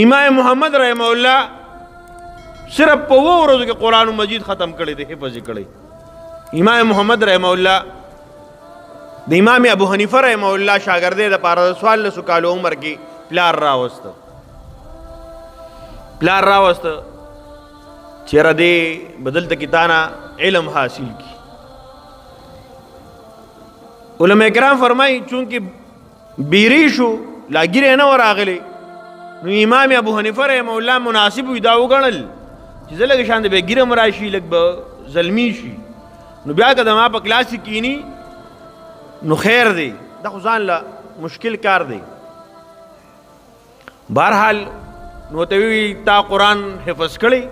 امام محمد رحمه الله صرف په 2 ورځو کې قرآن مجید ختم کړی دی، حفظ کړی. امام محمد رحمه الله د امام ابو حنیفه رحمه الله شاګرد د پاره 14 کالو عمر کې پلار راوسته چیرې دې بدلته کتانا علم حاصل کی. علماء کرام فرمایي چونکه بیری شو لاګیره نه وراغلی، نو امام ابو حنیفه رحمه الله مناسب وي دا وګڼل چې زه لږ شان د به ګیره مراشي لږ به ظلمي شي، نو بیا که د ما په کلاس کې کینی نو خیر دی، دا خو ځان له مشکل کار دی. بهرحال نو ته وی تا قرآن حفظ کړی؟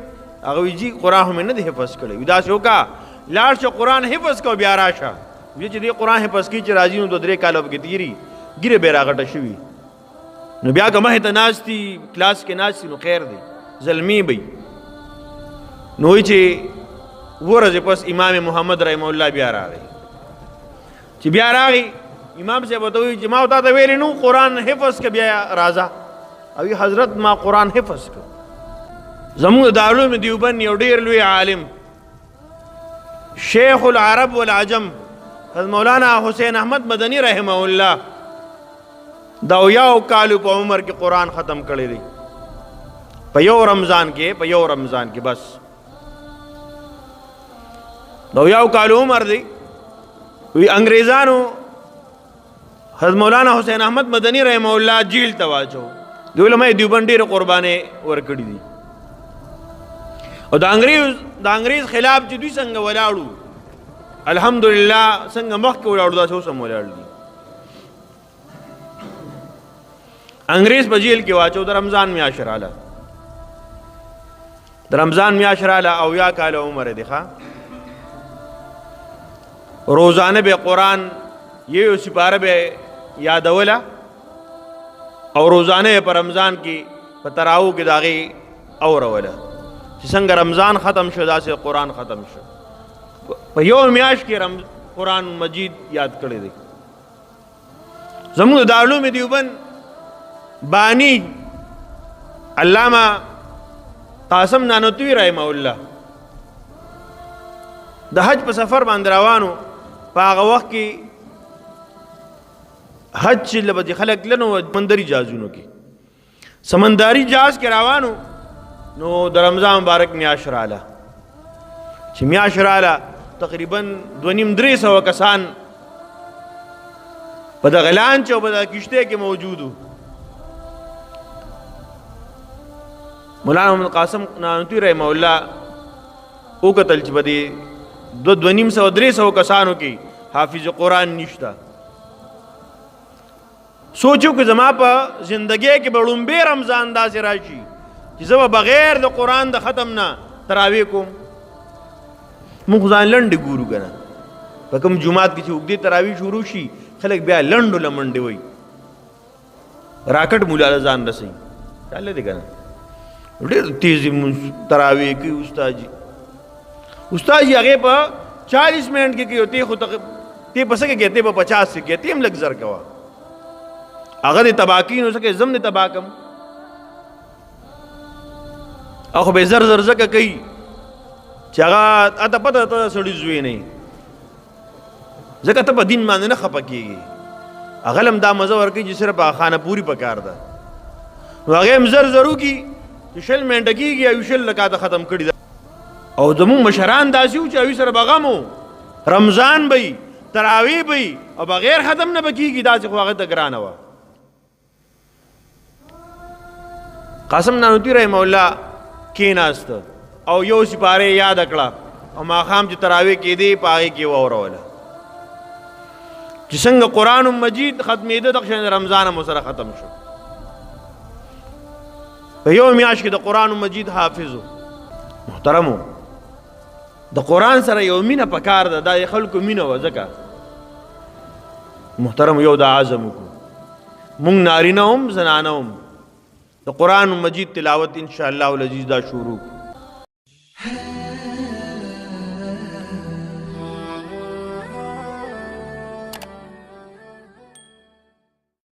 هغه وی جی قرآن هم نه دی حفظ کړی. وی داسې وکړه لاړ شه قرآن حفظ کو بیا راشه. وی چې دې قرآن حفظ کړي چې راځي نو 2-3 کاله پکې تېري ګیره به راغټه شوي، نو بیا که مخې ته ناستي کلاس کې ناستي نو خیر دی، ظلمي به. نو وی چې ورځې پس امام محمد رحمه الله بیا راغی. چې بیا راغی امام صاحب ورته وایي چې ما تا ته ویلي نو قرآن حفظ که بیا راځه. او حضرت ما قرآن حفظ که. زموږ د دارالعلوم دیوبند یو ډېر لوی عالم شیخ العرب والعجم حضرت مولانا حسین احمد مدنی رحمه الله دا 1 کالو په عمر کې قرآن ختم کړی دی، په یو رمضان کې بس دا 1 کالو عمر دی. وی انګریزانو حضرت مولانا حسین احمد مدنی رحمه الله جیل ته واچو. د علماء دیوبند ډېرې قربانۍ ورکړي دي، او د انګریز خلاف چې دوی څنګه ولاړو الحمدلله څنګه مخکې ولاړو داسې اوس هم ولاړ دي. انګریز په جیل کې واچو، د رمضان میاشت راله او 1 کاله عمر دی ښه. روزانه به قرآن یو سپاره به یادوله، او روزانه په رمضان کې په تراو کې داغي اوروله چې څنګه رمضان ختم شو داسې قرآن ختم شو. په یو میاشت کې قرآن مجید یاد کړی دی. زموږ د دارالعلوم دیوبند بانی علامه قاسم نانوتوی رحمه الله د حج په سفر باندې روانو، په هغه وخت کې حج چې لبدي خلک لنو سمندري جهازونو کې سمندري جهاز کې روانو، نو د رمضان مبارک میاشت راله چې میاشت راله تقریبا 200-300 کسان په دغه لانچ او په دغه کشته کې موجود وو. مولانا محمد قاسم نانوتوی رحمه الله وکتل چې په دې 200-300 کسانو کې حافظ قرآن نشته. سوچو که زما په زندګۍ کې به لومبی رمضان داسې راشي چې زه به بغیر د قرآن د ختم نه تراویح کوم. موږ ځان لنډې ګورو که نه، په کوم جومات کې چې اوږدې تراویح شروع شي خلک بیا لنډو له منډې وایي راکټ مولا له ځان رسوي. چاله دی که نه ډېر تیزې تراویح کوي استاد جی هغې په 40 منټ کې کوي، ته خو ته په څه کې کوې، ته په 50 کې کوې، ته هم لږ زر کوه. هغه دې تباه کوي نو څه کوې، زم دې تباه کړم. او خو به زر ځکه کوي چې هغه اته پته ته سړي زوی نه، ځکه ته په دین باندې نه خفه کېږي. هغه هم دا مزه ورکوي چې صرف خانه پوري پکار ده، نو هغې هم زر وکړي چې 20 منټه کېږي او 20 رکعاته ختم کړي ده. او زمونږ مشران داسې وو چې هغوی سره به غم و، رمضان به وي، تراویح به وي، او بغیر ختم نه به کېږي، داسې خو هغه ته ګرانه وه. قاسم نانوتوی رحمه الله کېناسته او یو سپاره یاد کړه، او ماښام چې تراویح کېدې په هغې کې واوروله چې څنګه قرآن مجید ختمېده، دغه شان رمضان هم ورسره ختم شو. په یو میاشت کې د قرآن مجید حافظ و. محترمو د قرآن سره یو مینه پکار ده، دا د خلکو مینه وه. ځکه محترمو یو د عزم وکړو، مونږ نارینه هم زنانه هم د قرآن مجید تلاوت انشاءالله العزیز دا شروع